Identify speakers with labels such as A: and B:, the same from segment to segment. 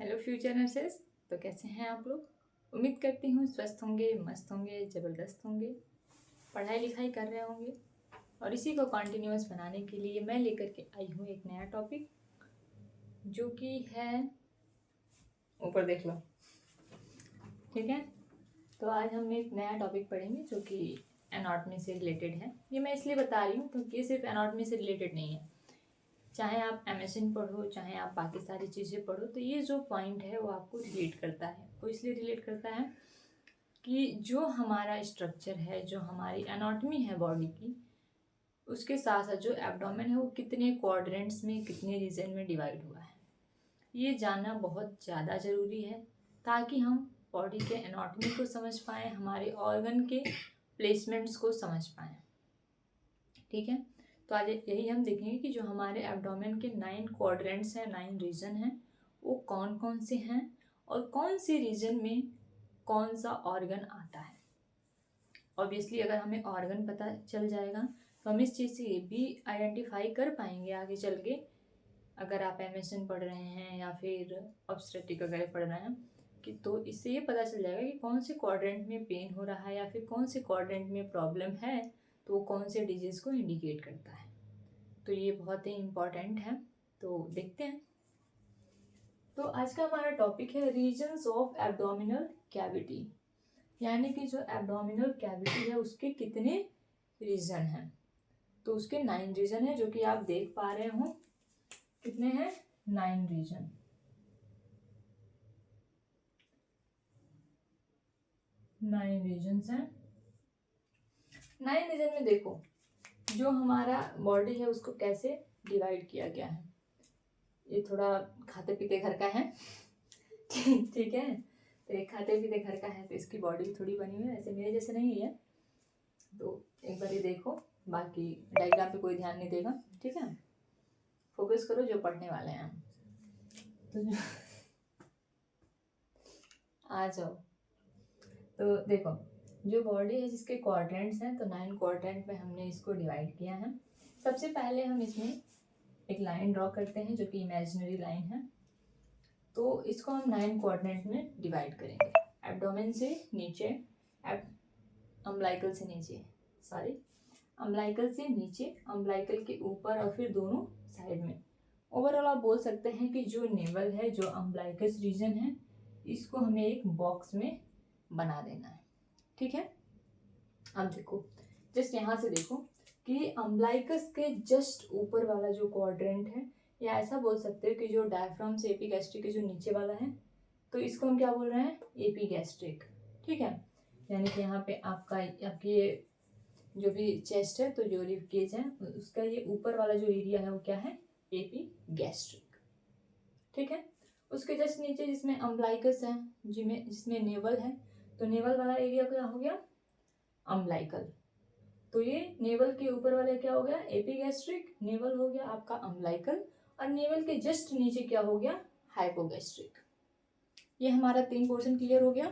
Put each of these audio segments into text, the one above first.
A: Hello future nurses. तो कैसे हैं आप लोग? उम्मीद करती हूँ स्वस्थ होंगे, मस्त होंगे, ज़बरदस्त होंगे, पढ़ाई लिखाई कर रहे होंगे। और इसी को कंटिन्यूअस बनाने के लिए मैं लेकर के आई हूँ एक नया टॉपिक, जो कि है, ऊपर देख लो, ठीक है। तो आज हम एक नया टॉपिक पढ़ेंगे जो कि एनाटॉमी से रिलेटेड है। ये मैं इसलिए बता रही हूँ क्योंकि ये सिर्फ एनाटॉमी से रिलेटेड नहीं है। चाहे आप एमएसएन पढ़ो, चाहे आप बाकी सारी चीज़ें पढ़ो, तो ये जो पॉइंट है वो आपको रिलेट करता है। वो इसलिए रिलेट करता है कि जो हमारा स्ट्रक्चर है, जो हमारी एनाटॉमी है बॉडी की, उसके साथ साथ जो एब्डोमेन है वो कितने क्वाड्रेंट्स में, कितने रीजन में डिवाइड हुआ है, ये जानना बहुत ज़्यादा ज़रूरी है, ताकि हम बॉडी के एनाटॉमी को समझ पाएँ, हमारे ऑर्गन के प्लेसमेंट्स को समझ पाएँ। ठीक है। तो आज यही हम देखेंगे कि जो हमारे एब्डोमेन के 9 क्वाड्रेंट्स हैं, 9 रीजन हैं, वो कौन कौन से हैं और कौन से रीजन में कौन सा ऑर्गन आता है। ऑब्वियसली अगर हमें ऑर्गन पता चल जाएगा तो हम इस चीज़ से ये भी आइडेंटिफाई कर पाएंगे आगे चल के, अगर आप एमएसएन पढ़ रहे हैं या फिर ऑब्स्टेट्रिक वगैरह पढ़ रहे हैं, कि तो इससे ये पता चल जाएगा कि कौन से क्वाड्रेंट में पेन हो रहा है या फिर कौन से क्वाड्रेंट में प्रॉब्लम है, तो वो कौन से डिजीज़ को इंडिकेट करता है। तो ये बहुत ही इम्पॉर्टेंट है। तो देखते हैं। तो आज का हमारा टॉपिक है रीजन्स ऑफ एब्डोमिनल कैविटी, यानी कि जो एब्डोमिनल कैविटी है उसके कितने रीजन हैं। तो उसके 9 रीजन है, जो कि आप देख पा रहे हो। कितने हैं? 9 रीजन। 9 रीजन्स हैं। 9 रीजन में देखो, जो हमारा बॉडी है उसको कैसे डिवाइड किया गया है। ये थोड़ा खाते पीते घर का है ठीक है। तो एक खाते पीते घर का है, तो इसकी बॉडी भी थोड़ी बनी हुई है, ऐसे मेरे जैसे नहीं है। तो एक बार ये देखो, बाकी डायग्राम पे कोई ध्यान नहीं देगा, ठीक है। फोकस करो जो पढ़ने वाले हैं। तो आ जाओ। तो देखो, जो बॉडी है जिसके क्वाड्रेंट्स हैं, तो 9 क्वाड्रेंट में हमने इसको डिवाइड किया है। सबसे पहले हम इसमें एक लाइन ड्रॉ करते हैं, जो कि इमेजिनरी लाइन है। तो इसको हम 9 क्वाड्रेंट में डिवाइड करेंगे। एब्डोमेन से नीचे, अम्बिलिकल से नीचे, सॉरी, अम्बिलिकल से नीचे, अम्बिलिकल के ऊपर और फिर दोनों साइड में। ओवरऑल आप बोल सकते हैं कि जो नेवल है, जो अम्बिलिकस रीजन है, इसको हमें एक बॉक्स में बना देना है, ठीक है। अब देखो, जस्ट यहाँ से देखो कि अम्बिलिकस के जस्ट ऊपर वाला जो क्वाड्रेंट है, या ऐसा बोल सकते हो कि जो डायफ्राम से एपिगैस्ट्रिक के जो नीचे वाला है, तो इसको हम क्या बोल रहे हैं? एपिगैस्ट्रिक, ठीक है। यानी कि यहाँ पे आपकी जो भी चेस्ट है, तो जो रिब केज है उसका ये ऊपर वाला जो एरिया है वो क्या है? एपिगैस्ट्रिक, ठीक है। उसके जस्ट नीचे जिसमें अम्बिलिकस है, जिसमें नेवल है, तो नेवल वाला एरिया क्या हो गया? अम्बिलिकल। तो ये नेवल के ऊपर वाला क्या हो गया? एपिगैस्ट्रिक। नेवल हो गया आपका अम्बिलिकल, और नेवल के जस्ट नीचे क्या हो गया? हाइपोगैस्ट्रिक। ये हमारा 3 पोर्शन क्लियर हो गया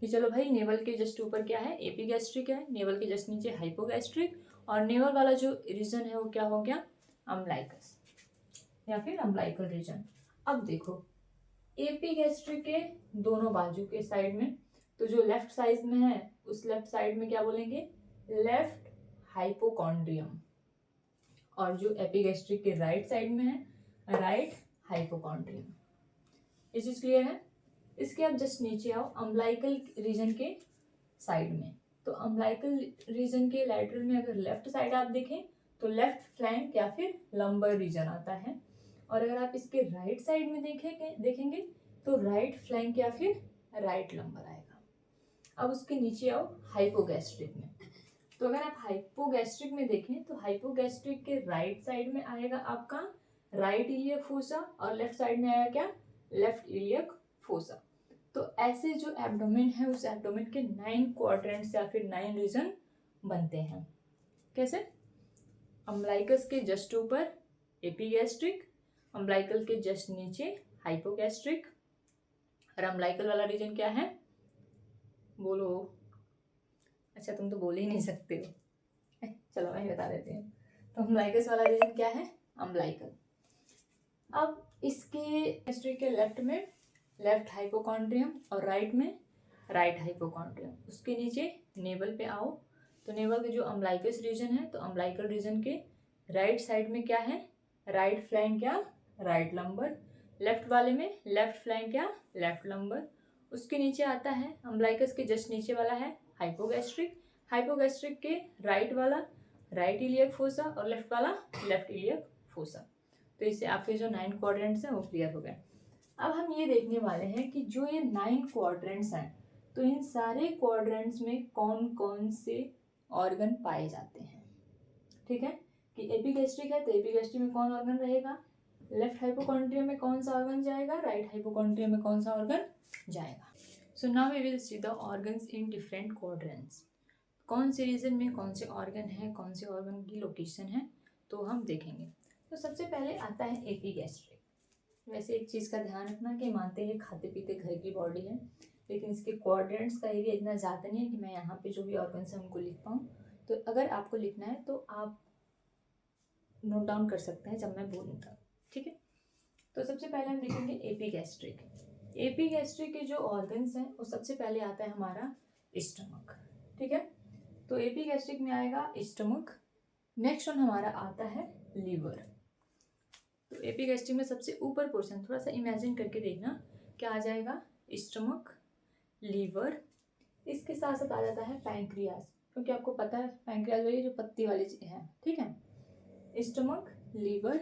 A: कि चलो भाई, नेवल के जस्ट ऊपर क्या है? एपिगैस्ट्रिक है, नेवल के जस्ट नीचे हाइपोगैस्ट्रिक, और नेवल वाला जो रीजन है वो क्या हो गया? अम्बिलिकस या फिर अम्बिलिकल रीजन। अब देखो, एपिगैस्ट्रिक के दोनों बाजू के साइड में, तो जो लेफ्ट साइड में है उस लेफ्ट साइड में क्या बोलेंगे? Left hypochondrium. और जो एपिगैस्ट्रिक के राइट साइड में है, राइट हाइपोकॉन्ड्रियम। ये चीज क्लियर है? इसके आप जस्ट नीचे आओ, अम्बिलिकल रीजन के साइड में। तो अम्बिलिकल रीजन के लैटरल में अगर लेफ्ट साइड आप देखें तो लेफ्ट फ्लैंक या फिर लंबर रीजन आता है, और अगर आप इसके राइट साइड में देखेंगे तो राइट फ्लैंक या फिर राइट लंबर आएगा। अब उसके नीचे आओ हाइपोगैस्ट्रिक में। तो अगर आप हाइपोगैस्ट्रिक में देखें तो हाइपोगैस्ट्रिक के राइट साइड में आएगा आपका राइट इलियक फोसा, और लेफ्ट साइड में आएगा क्या? Left iliac fossa. तो ऐसे जो एब्डोमेन है, उस एब्डोमेन के 9 क्वाड्रेंट्स या फिर 9 रीजन बनते हैं। कैसे? अम्बिलिकस के जस्ट ऊपर एपिगैस्ट्रिक, अम्बिलिकल के जस्ट नीचे हाइपोगैस्ट्रिक, और अम्बिलिकल वाला रीजन क्या है? बोलो। अच्छा, तुम तो बोल ही नहीं सकते हो चलो मैं बता देती हूँ। तो अम्बिलिकस वाला रीजन क्या है? अम्बिलिकल। अब इसके गैस्ट्रिक के लेफ्ट में लेफ्ट हाइपोकॉन्ड्रियम और राइट में राइट हाइपोकॉन्ड्रियम। उसके नीचे नेवल पे आओ तो नेवल के जो अम्बलाइकस रीजन है तो अम्बलाइकल रीजन के राइट साइड में क्या है, राइट फ्लैंक क्या, राइट लंबर। लेफ्ट वाले में लेफ्ट फ्लैंक क्या, लेफ्ट लंबर। उसके नीचे आता है अम्बलाइकस के जस्ट नीचे वाला है हाइपोगैस्ट्रिक। हाइपोगैस्ट्रिक के राइट वाला राइट इलियक फोसा और लेफ्ट वाला लेफ्ट इलियक फोसा। तो इससे आपके जो 9 क्वाड्रेंट्स हैं वो क्लियर हो गए। अब हम ये देखने वाले हैं कि जो ये 9 क्वाड्रेंट्स हैं तो इन सारे क्वाड्रेंट्स में कौन कौन से ऑर्गन पाए जाते हैं। ठीक है, कि एपिगैस्ट्रिक है तो एपिगैस्ट्रिक में कौन ऑर्गन रहेगा, लेफ्ट हाइपोकॉन्ड्रियम में कौन सा ऑर्गन जाएगा, राइट हाइपोकॉन्ड्रियम में कौन सा ऑर्गन जाएगा। So now we will see the organs in different quadrants. कौन से रीजन में कौन से ऑर्गन है, कौन से ऑर्गन की लोकेशन है तो हम देखेंगे। तो सबसे पहले आता है एपिगैस्ट्रिक। वैसे एक चीज़ का ध्यान रखना कि मानते हैं खाते पीते घर की बॉडी है, लेकिन इसके क्वाड्रेंट्स का एरिया इतना ज़्यादा नहीं है कि मैं यहाँ पे जो भी ऑर्गन्स हैं उनको लिख पाऊँ। तो अगर आपको लिखना है तो आप नोट डाउन कर सकते हैं जब मैं बोलूँगा। ठीक है, तो सबसे पहले हम देखेंगे एपिगैस्ट्रिक। एपिगैस्ट्रिक के जो ऑर्गन्स हैं वो सबसे पहले आता है हमारा स्टमक। ठीक है, तो एपिगैस्ट्रिक में आएगा स्टमक। नेक्स्ट वन हमारा आता है लीवर। तो एपिगैस्ट्रिक में सबसे ऊपर पोर्शन थोड़ा सा इमेजिन करके देखना क्या आ जाएगा, स्टमक, लीवर। इसके साथ साथ आ जाता है पैंक्रियाज, क्योंकि आपको पता है पैंक्रियाज वाली जो पत्ती वाली है। ठीक है, स्टमक, लीवर,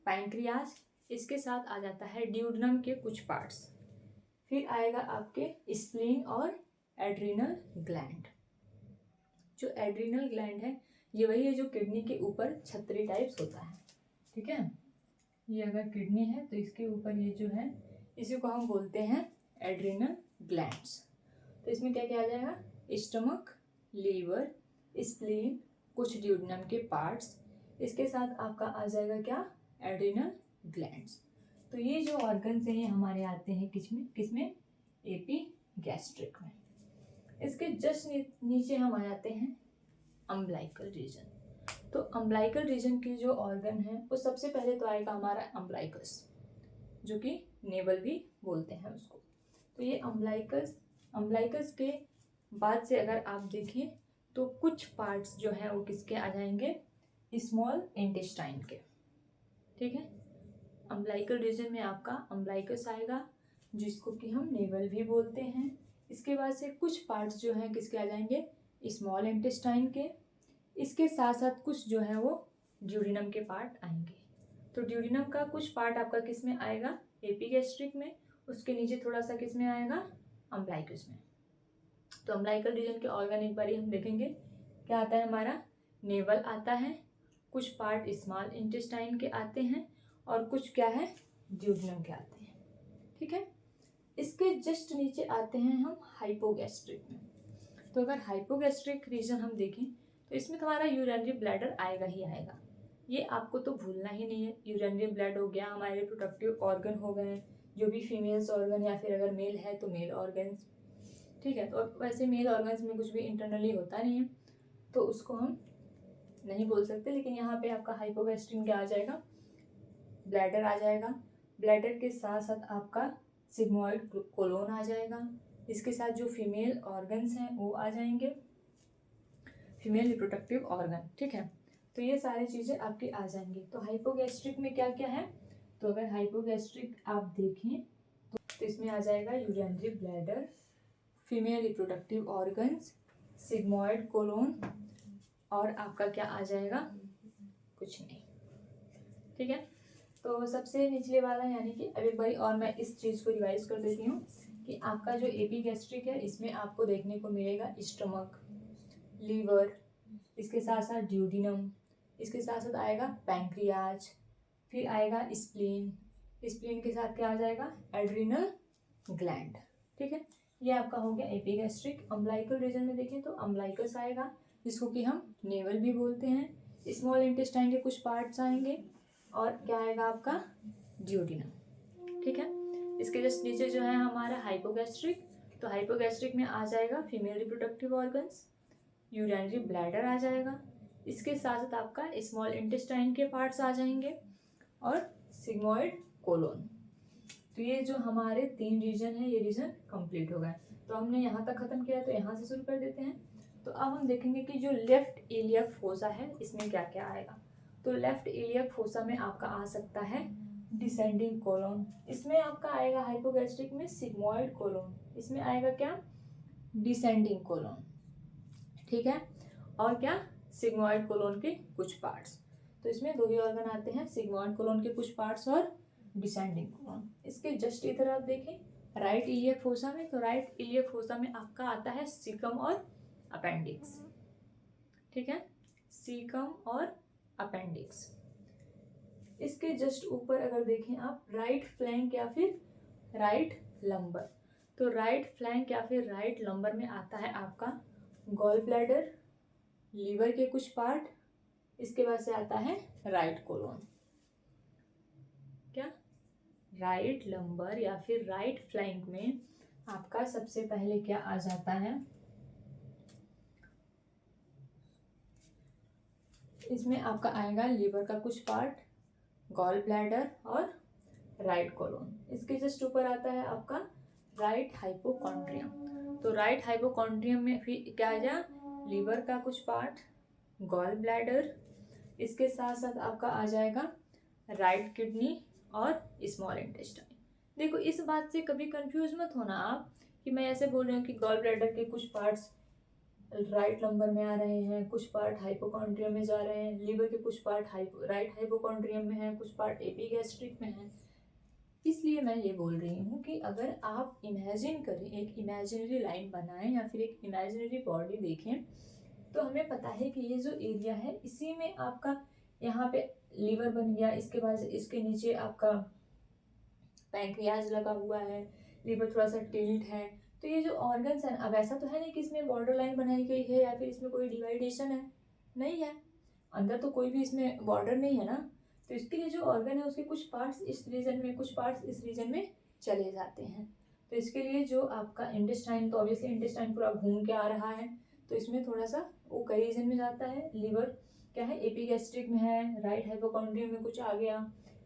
A: पैंक्रियाज। इसके साथ आ जाता है ड्यूडनम के कुछ पार्ट्स। फिर आएगा आपके स्प्लीन और एड्रिनल ग्लैंड। जो एड्रिनल ग्लैंड है ये वही है जो किडनी के ऊपर छतरी टाइप्स होता है। ठीक है, ये अगर किडनी है तो इसके ऊपर ये जो है इसी को हम बोलते हैं एड्रिनल ग्लैंड्स। तो इसमें क्या क्या आ जाएगा, स्टमक, लीवर, स्प्लीन, कुछ ड्यूडनम के पार्ट्स। इसके साथ आपका आ जाएगा क्या, एड्रिनल ग्लैंड्स। तो ये जो ऑर्गन्स हैं ये हमारे आते हैं किसमें, एपिगैस्ट्रिक में। इसके जस्ट नीचे हम आ जाते हैं अम्बलाइकल रीजन। तो अम्बलाइकल रीजन के जो ऑर्गन है वो सबसे पहले तो आएगा हमारा अम्बलाइकस, जो कि नेवल भी बोलते हैं उसको। तो ये अम्बलाइकस के बाद से अगर आप देखें तो कुछ पार्ट्स जो हैं वो किसके आ जाएंगे, स्मॉल इंटेस्टाइन के। ठीक है, अम्बलाइकल रीजन में आपका अम्बलाइकस आएगा जिसको कि हम नेवल भी बोलते हैं। इसके बाद से कुछ पार्ट्स जो हैं किसके आ जाएंगे, स्मॉल इंटेस्टाइन के। इसके साथ साथ कुछ जो है वो ड्यूडिनम के पार्ट आएंगे। तो ड्यूडिनम का कुछ पार्ट आपका किस में आएगा, एपिगैस्ट्रिक में। उसके नीचे थोड़ा सा किस में आएगा, अम्बलाइकस में। तो अम्बलाइकल रीजन के ऑर्गन एक बार हम देखेंगे क्या आता है हमारा, नेवल आता है, कुछ पार्ट स्मॉल इंटेस्टाइन के आते हैं और कुछ क्या है, ड्यूडिनम के आते हैं। ठीक है, इसके जस्ट नीचे आते हैं हम हाइपोगैस्ट्रिक में। तो अगर हाइपोगैस्ट्रिक रीजन हम देखें तो इसमें तुम्हारा यूरिनरी ब्लैडर आएगा ही आएगा, ये आपको तो भूलना ही नहीं है। यूरिनरी ब्लड हो गया, हमारे रिप्रोडक्टिव ऑर्गन हो गए, जो भी फीमेल्स ऑर्गन या फिर अगर मेल है तो मेल ऑर्गन्स। ठीक है, तो वैसे मेल ऑर्गन्स में कुछ भी इंटरनली होता नहीं है तो उसको हम नहीं बोल सकते, लेकिन यहाँ पे आपका हाइपोगैस्ट्रिक क्या आ जाएगा, ब्लैडर आ जाएगा। ब्लैडर के साथ साथ आपका सिग्मोइड कोलोन आ जाएगा। इसके साथ जो फीमेल ऑर्गन्स हैं वो आ जाएंगे, फीमेल रिप्रोडक्टिव ऑर्गन। ठीक है, तो ये सारी चीज़ें आपकी आ जाएंगी। तो हाइपोगैस्ट्रिक में क्या क्या है, तो अगर हाइपोगैस्ट्रिक आप देखें तो इसमें आ जाएगा urinary bladder, female reproductive organs, sigmoid colon और आपका क्या आ जाएगा, कुछ नहीं। ठीक है, तो सबसे निचले वाला यानी कि अब एक बारी और मैं इस चीज़ को रिवाइज कर देती हूँ कि आपका जो एपिगैस्ट्रिक है इसमें आपको देखने को मिलेगा स्टमक, लीवर, इसके साथ साथ ड्यूडिनम, इसके साथ साथ आएगा पैंक्रियाज, फिर आएगा स्प्लीन, स्प्लीन के साथ क्या आ जाएगा, एड्रिनल ग्लैंड। ठीक है, ये आपका हो गया एपिगैस्ट्रिक। अम्बलाइकल रीजन में देखें तो अम्बलाइकस आएगा जिसको कि हम नेवल भी बोलते हैं। स्मॉल इंटेस्टाइन के कुछ पार्ट्स आएंगे और क्या आएगा आपका, ड्यूडिनम। ठीक है, इसके जस्ट नीचे जो है हमारा हाइपोगैस्ट्रिक। तो हाइपोगैस्ट्रिक में आ जाएगा female reproductive organs, urinary bladder आ जाएगा, इसके साथ साथ आपका स्मॉल इंटेस्टाइन के पार्ट्स आ जाएंगे और सिग्मोइड कोलोन। तो ये जो हमारे 3 रीजन है ये रीजन कंप्लीट हो गए। तो हमने यहाँ तक खत्म किया, तो यहाँ से शुरू कर देते हैं। तो अब हम देखेंगे कि जो लेफ्ट इलियक फोसा है इसमें क्या क्या आएगा। तो लेफ्ट इलियक फोसा में आपका आ सकता है डिसेंडिंग कोलोन, इसमें आपका आएगा हाइपोगैस्ट्रिक में सिग्मोइड कोलोन, इसमें आएगा क्या डिसेंडिंग कोलोन, ठीक है। और क्या सिग्मोइड कोलोन के कुछ पार्ट्स, तो इसमें 2 ही ऑर्गन आते हैं, सिग्मोइड कोलोन के कुछ पार्ट्स और डिसेंडिंग कोलोन। इसके जस्ट इधर आप देखें राइट इलियक फोसा में, तो राइट इलियक फोसा में आपका आता है सीकम और अपेंडिक्स, ठीक है, सीकम और अपेंडिक्स। इसके जस्ट ऊपर अगर देखें आप राइट फ्लैंक या फिर राइट लंबर, तो राइट फ्लैंक या फिर राइट लंबर में आता है आपका गॉल ब्लैडर, लीवर के कुछ पार्ट, इसके बाद से आता है राइट कोलोन। क्या राइट लंबर या फिर राइट फ्लैंक में आपका सबसे पहले क्या आ जाता है, इसमें आपका आएगा लीवर का कुछ पार्ट, गॉल ब्लैडर और राइट कोलोन। इसके जस्ट ऊपर आता है आपका राइट हाइपोकॉन्ड्रियम, तो राइट हाइपोकॉन्ड्रियम में फिर क्या आ जाए लीवर का कुछ पार्ट, गॉल ब्लैडर, इसके साथ साथ आपका आ जाएगा राइट किडनी और स्मॉल इंटेस्टाइन। देखो इस बात से कभी कंफ्यूज मत होना आप कि मैं ऐसे बोल रही हूँ कि गॉल ब्लैडर के कुछ पार्ट्स राइट लंबर में आ रहे हैं, कुछ पार्ट हाइपोकॉन्ड्रियम में जा रहे हैं, लीवर के कुछ पार्ट राइट हाइपोकॉन्ड्रियम में है, कुछ पार्ट एपिगैस्ट्रिक में है। इसलिए मैं ये बोल रही हूँ कि अगर आप इमेजिन करें, एक इमेजिनरी लाइन बनाएं या फिर एक इमेजिनरी बॉडी देखें, तो हमें पता है कि ये जो एरिया है इसी में आपका यहाँ पे लीवर बन गया, इसके बाद इसके नीचे आपका पैंक्रियाज लगा हुआ है, लीवर थोड़ा सा टिल्ट है। तो ये जो ऑर्गन्स है, अब ऐसा तो है नहीं कि इसमें बॉर्डर लाइन बनाई गई है या फिर इसमें कोई डिवाइडेशन है, नहीं है, अंदर तो कोई भी इसमें बॉर्डर नहीं है ना। तो इसके लिए जो ऑर्गन है उसके कुछ पार्ट्स इस रीजन में, कुछ पार्ट्स इस रीजन में चले जाते हैं। तो इसके लिए जो आपका इंटेस्टाइन, तो ऑब्वियसली इंटेस्टाइन पूरा घूम के आ रहा है, तो इसमें थोड़ा सा वो कई रीजन में जाता है। लीवर क्या है एपिगैस्ट्रिक में है, राइट हाइपोकॉन्ड्रियम में कुछ आ गया,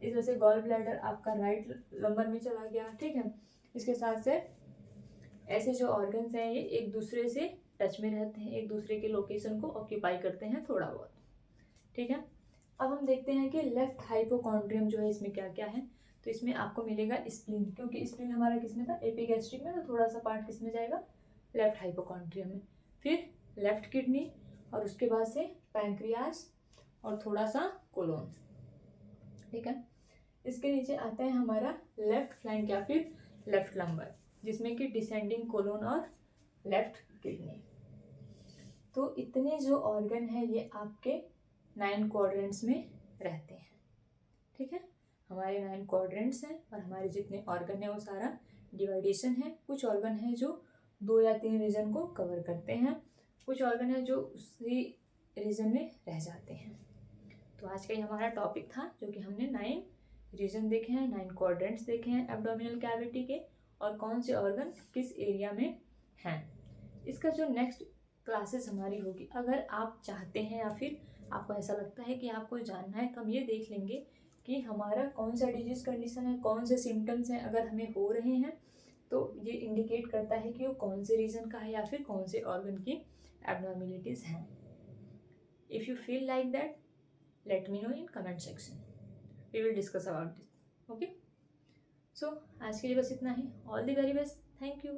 A: इस वजह से गॉल ब्लैडर आपका राइट लंबर में चला गया, ठीक है। इसके साथ से ऐसे जो ऑर्गन्स हैं ये एक दूसरे से टच में रहते हैं, एक दूसरे के लोकेशन को ऑक्यूपाई करते हैं थोड़ा बहुत, ठीक है। अब हम देखते हैं कि लेफ्ट हाइपोकॉन्ड्रियम जो है इसमें क्या क्या है। तो इसमें आपको मिलेगा स्प्लीन, क्योंकि स्प्लीन हमारा किसमें था एपिगैस्ट्रिक में, तो थोड़ा सा पार्ट किसमें जाएगा लेफ्ट हाइपोकॉन्ड्रियम में। फिर लेफ्ट किडनी और उसके बाद से पैंक्रियाज और थोड़ा सा कोलोन, ठीक है। इसके नीचे आता है हमारा लेफ्ट फ्लैंक या फिर लेफ्ट लंबर, जिसमें कि डिसेंडिंग कोलोन और लेफ्ट किडनी। तो इतने जो ऑर्गन है ये आपके 9 क्वाड्रेंट्स में रहते हैं, ठीक है। हमारे 9 क्वाड्रेंट्स हैं और हमारे जितने ऑर्गन है वो सारा डिवाइडेशन है। कुछ ऑर्गन है जो 2 या 3 रीजन को कवर करते हैं, कुछ ऑर्गन है जो उसी रीजन में रह जाते हैं। तो आज का ये हमारा टॉपिक था जो कि हमने 9 रीजन देखे हैं, 9 क्वाड्रेंट्स देखे हैं एब्डोमिनल कैविटी के, और कौन से ऑर्गन किस एरिया में हैं। इसका जो नेक्स्ट क्लासेस हमारी होगी, अगर आप चाहते हैं या फिर आपको ऐसा लगता है कि आपको जानना है, तो हम ये देख लेंगे कि हमारा कौन सा डिजीज कंडीशन है, कौन से सिम्टम्स हैं अगर हमें हो रहे हैं, तो ये इंडिकेट करता है कि वो कौन से रीजन का है या फिर कौन से ऑर्गन की एब्नॉर्मेलिटीज़ हैं। If you feel like that, let me know in comment section. We will discuss about this. Okay. So आज के लिए बस इतना ही. All the very best. Thank you.